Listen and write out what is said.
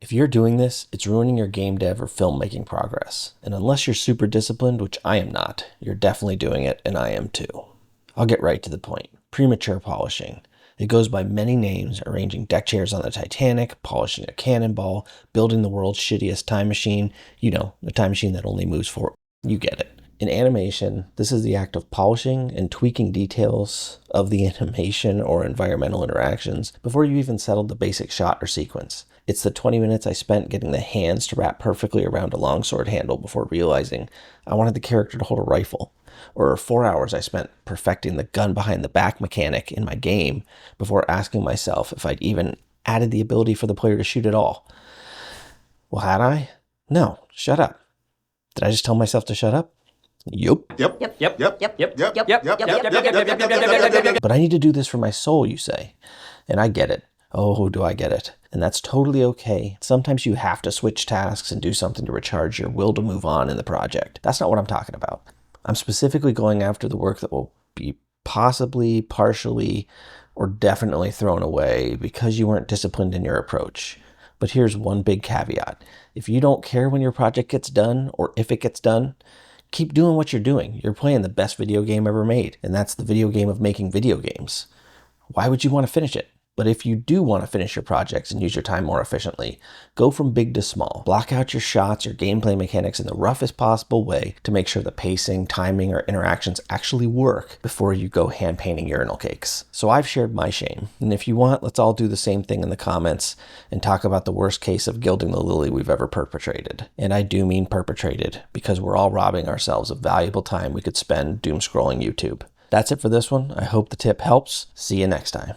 If you're doing this, it's ruining your game dev or filmmaking progress. And unless you're super disciplined, which I am not, you're definitely doing it, and I am too. I'll get right to the point. Premature polishing. It goes by many names, arranging deck chairs on the Titanic, polishing a cannonball, building the world's shittiest time machine. You know, the time machine that only moves forward. You get it. In animation, this is the act of polishing and tweaking details of the animation or environmental interactions before you even settled the basic shot or sequence. It's the 20 minutes I spent getting the hands to wrap perfectly around a longsword handle before realizing I wanted the character to hold a rifle. Or 4 hours I spent perfecting the gun behind the back mechanic in my game before asking myself if I'd even added the ability for the player to shoot at all. Well, had I? No, shut up. Did I just tell myself to shut up? Yup. Yep. But I need to do this for my soul, you say. And I get it. Oh, do I get it. And that's totally okay. Sometimes you have to switch tasks and do something to recharge your will to move on in the project. That's not what I'm talking about. I'm specifically going after the work that will be possibly, partially, or definitely thrown away because you weren't disciplined in your approach. But here's one big caveat. If you don't care when your project gets done, or if it gets done, keep doing what you're doing. You're playing the best video game ever made, and that's the video game of making video games. Why would you want to finish it? But if you do want to finish your projects and use your time more efficiently, go from big to small. Block out your shots or gameplay mechanics in the roughest possible way to make sure the pacing, timing, or interactions actually work before you go hand painting urinal cakes. So I've shared my shame. And if you want, let's all do the same thing in the comments and talk about the worst case of gilding the lily we've ever perpetrated. And I do mean perpetrated, because we're all robbing ourselves of valuable time we could spend doom scrolling YouTube. That's it for this one. I hope the tip helps. See you next time.